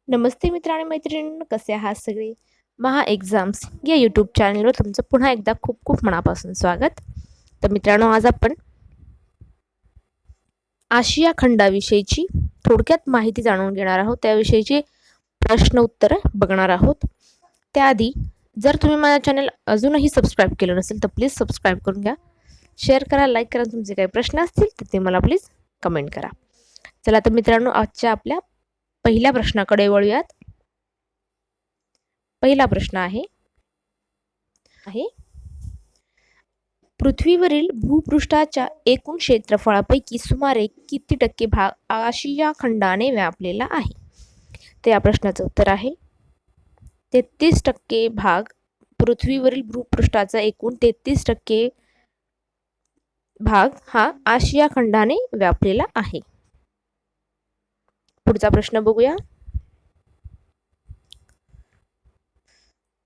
नमस्ते मित्र आणि मैत्रिणींनो, कसे आहात सगळे? महा एक्झाम्स या यूट्यूब चॅनलवर तुमचं पुन्हा एकदा खूप खूप मनापासून स्वागत. तर मित्रांनो, आज आपण आशिया खंडाविषयीची थोडक्यात माहिती जाणून घेणार आहोत. त्याविषयीची प्रश्न उत्तर बघणार आहोत. त्याआधी जर तुम्ही माझं चॅनल अजूनही सबस्क्राईब केलं नसेल तर प्लीज सबस्क्राईब करून घ्या. शेअर करा, लाईक करा. तुमचे काही प्रश्न असतील तर ते मला प्लीज कमेंट करा. चला तर मित्रांनो, आजच्या आपल्या पहिल्या प्रश्नाकडे वळूयात. पहिला प्रश्न आहे पृथ्वीवरील भूपृष्ठाच्या एकूण क्षेत्रफळापैकी सुमारे किती टक्के भाग आशिया खंडाने व्यापलेला आहे? तर या प्रश्नाचं उत्तर आहे 33% भाग. पृथ्वीवरील भूपृष्ठाचा एकूण 33% भाग हा आशिया खंडाने व्यापलेला आहे. पुढचा प्रश्न बघूया.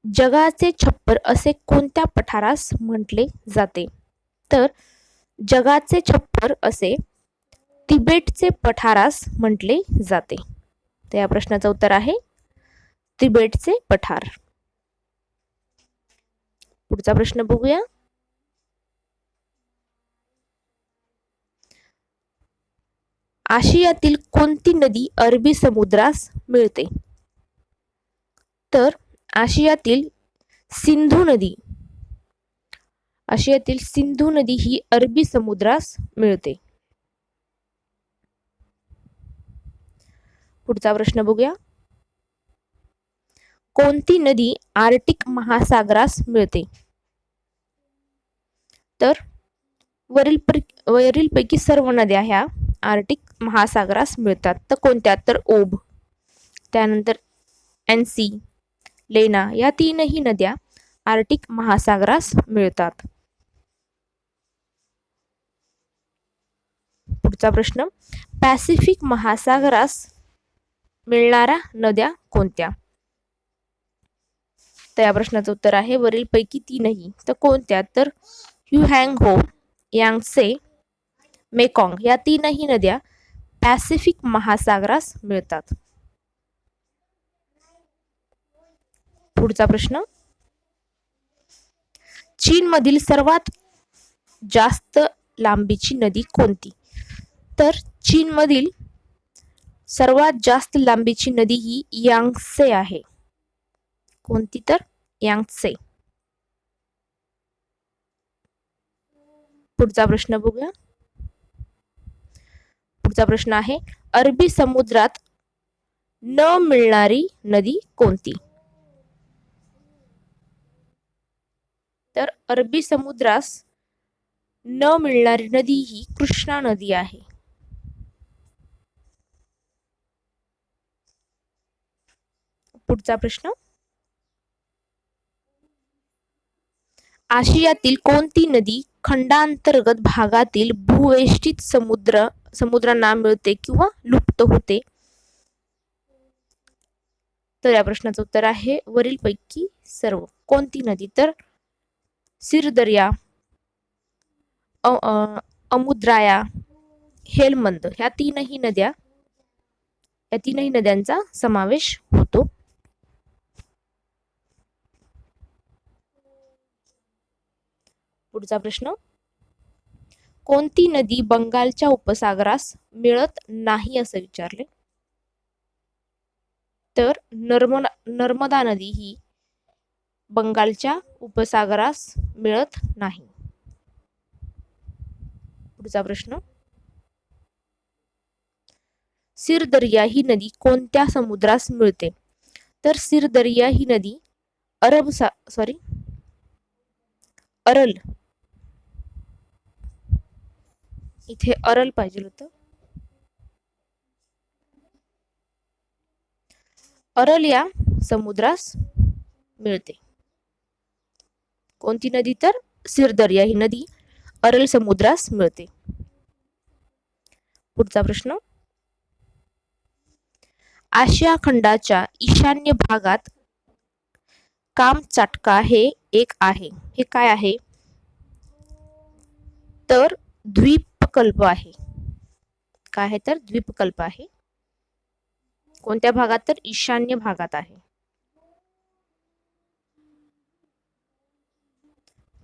जगाचे छप्पर असे कोणत्या पठारास म्हटले जाते? तर जगाचे छप्पर असे तिबेटचे पठारास म्हटले जाते. तर या प्रश्नाचं उत्तर आहे तिबेटचे पठार. पुढचा प्रश्न बघूया. आशियातील कोणती नदी अरबी समुद्रास मिळते? तर आशियातील सिंधू नदी ही अरबी समुद्रास मिळते. पुढचा प्रश्न बघूया. कोणती नदी आर्क्टिक महासागरास मिळते? तर वरीलपैकी सर्व नद्या ह्या आर्क्टिक महासागरास मिळतात. तर कोणत्या? तर ओब, त्यानंतर एनसी, लेना या तीनही नद्या आर्क्टिक महासागरास मिळतात. पुढचा प्रश्न. पॅसिफिक महासागरास मिळणाऱ्या नद्या कोणत्या? तर या प्रश्नाचं उत्तर आहे वरीलपैकी तीनही. तर कोणत्या? तर ह्युहँग हो, यांगसे, मेकॉंग या तीनही नद्या पॅसिफिक महासागरास मिळतात. पुढचा प्रश्न. चीनमधील सर्वात जास्त लांबीची नदी कोणती? तर चीनमधील सर्वात जास्त लांबीची नदी ही यांगसे आहे. कोणती? तर यांगसे. पुढचा प्रश्न बघूया. पुढचा प्रश्न आहे अरबी समुद्रात न मिळणारी नदी कोणती? तर अरबी समुद्रास न मिळणारी नदी ही कृष्णा नदी आहे. पुढचा प्रश्न. आशियातील कोणती नदी खंडांतर्गत भागातील भूवेष्टित समुद्रांना मिळते किंवा लुप्त होते? तर या प्रश्नाचं उत्तर आहे वरीलपैकी सर्व. कोणती नदी? तर सिरदर्या, अमुद्राया, हेलमंद या तीनही नद्यांचा समावेश होतो. पुढचा प्रश्न. कोणती नदी बंगालच्या उपसागरास मिळत नाही असं विचारले? तर नर्मदा नदी ही बंगालच्या उपसागरास मिळत नाही. पुढचा प्रश्न. सिरदर्या ही नदी कोणत्या समुद्रास मिळते? तर सिरदर्या ही नदी अरल, इथे अरल पाहिजे होतं, अरल या समुद्रास मिळते. कोणती नदी? तर सिरदर्या ही नदी अरल समुद्रास मिळते. पुढचा प्रश्न. आशिया खंडाच्या ईशान्य भागात कामचाटका हे एक आहे. हे काय आहे? तर द्वीपकल्प आहे. काय आहे? तर द्वीपकल्प आहे. कोणत्या भागात? तर ईशान्य भागात आहे.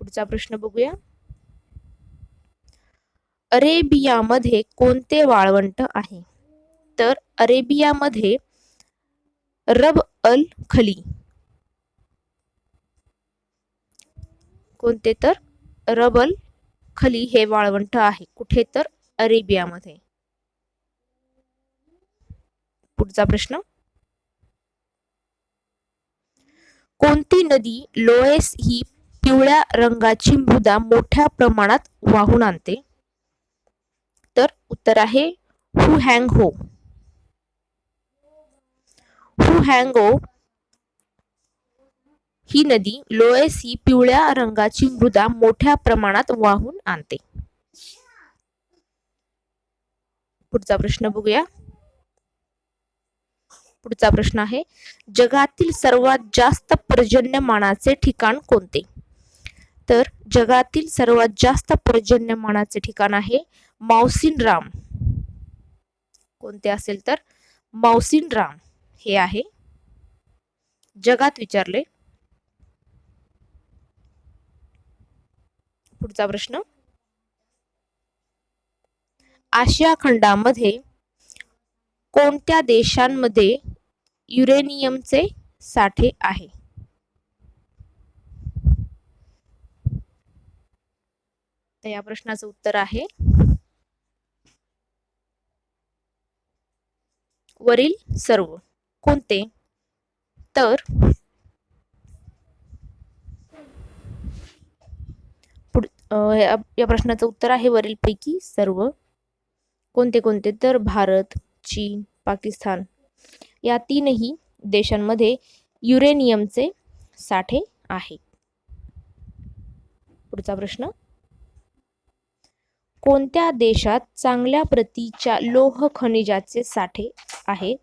पुढचा प्रश्न बघूया. अरेबियामध्ये कोणते वाळवंट आहे? तर अरेबियामध्ये रब अल खली. कोणते? तर रब अल खली हे वाळवंट आहे. कुठे? तर अरेबियामध्ये. पुढचा प्रश्न. कोणती नदी लोएस ही पिवळ्या रंगाची मृदा मोठ्या प्रमाणात वाहून आणते? तर उत्तर आहे हुहँगहो. हुहँगो ही नदी लोएस ही पिवळ्या रंगाची मृदा मोठ्या प्रमाणात वाहून आणते. पुढचा प्रश्न बघूया. पुढचा प्रश्न आहे जगातील सर्वात जास्त पर्जन्यमानाचे ठिकाण कोणते? तर जगातील सर्वात जास्त पर्जन्यमानाचे ठिकाण आहे मौसिनराम. कोणते असेल? तर मौसिनराम हे आहे. जगात विचारले. पुढचा प्रश्न. आशिया खंडामध्ये कोणत्या देशांमध्ये युरेनियमचे साठे आहे? तर या प्रश्नाचं उत्तर आहे वरील सर्व. कोणते? तर या प्रश्नाचं उत्तर आहे वरीलपैकी सर्व. कोणते कोणते? तर भारत, चीन, पाकिस्तान या तीनही देशांमध्ये युरेनियमचे साठे आहेत. पुढचा प्रश्न. कोणत्या देशात चांगल्या प्रतीच्या लोह खनिजाचे साठे आहेत?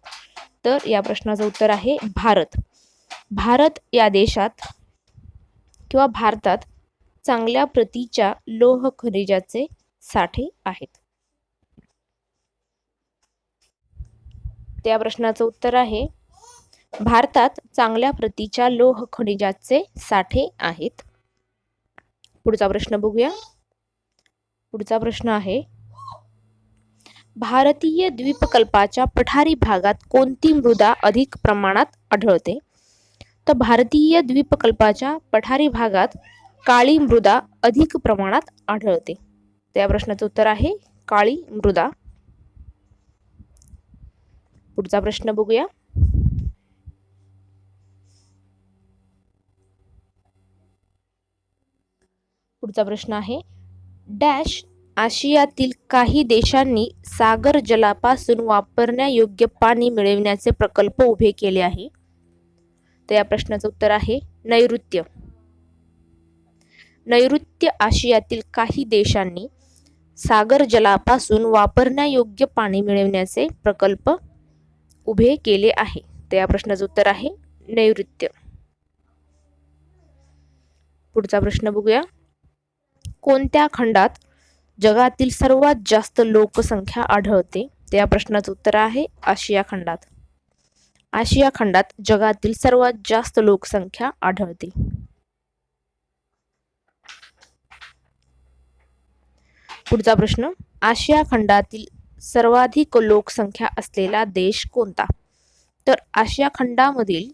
तर या प्रश्नाचं उत्तर आहे भारत. भारत या देशात किंवा भारतात चांगल्या प्रतीच्या लोह खनिजाचे साठे आहेत. त्या प्रश्नाचं उत्तर आहे भारतात चांगल्या प्रतीच्या लोह खनिजाचे साठे आहेत. पुढचा प्रश्न बघूया. पुढचा प्रश्न आहे भारतीय द्वीपकल्पाच्या पठारी भागात कोणती मृदा अधिक प्रमाणात आढळते? तर भारतीय द्वीपकल्पाच्या पठारी भागात काळी मृदा अधिक प्रमाणात आढळते. त्या प्रश्नाचं उत्तर आहे काळी मृदा. पुढचा प्रश्न बघूया. पुढचा प्रश्न आहे डॅश आशियातील काही देशांनी सागर जलापासून वापरण्यायोग्य पाणी मिळविण्याचे प्रकल्प उभे केले आहे? तर या प्रश्नाचं उत्तर आहे नैऋत्य. नैऋत्य आशियातील काही देशांनी सागर जलापासून वापरण्यायोग्य पाणी मिळविण्याचे प्रकल्प उभे केले आहे. तर या प्रश्नाचं उत्तर आहे नैऋत्य. पुढचा प्रश्न बघूया. कोणत्या खंडात जगातील सर्वात जास्त लोकसंख्या आढळते? तर या प्रश्नाचं उत्तर आहे आशिया खंडात. आशिया खंडात जगातील सर्वात जास्त लोकसंख्या आढळते. पुढचा प्रश्न. आशिया खंडातील सर्वाधिक लोकसंख्या असलेला देश कोणता? तर आशिया खंडामधील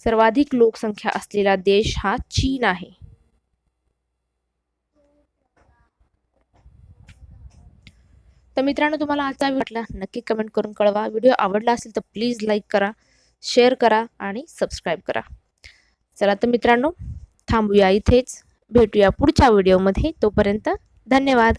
सर्वाधिक लोकसंख्या असलेला देश हा चीन आहे. तर मित्रांनो तुम्हाला आजचा व्हिडिओ वाटला नक्की कमेंट करून कळवा. व्हिडिओ आवडला असेल तर प्लीज लाईक करा, शेअर करा आणि सबस्क्राईब करा. चला तर मित्रांनो थांबूया इथेच. भेटूया पुढच्या व्हिडिओमध्ये. तोपर्यंत धन्यवाद.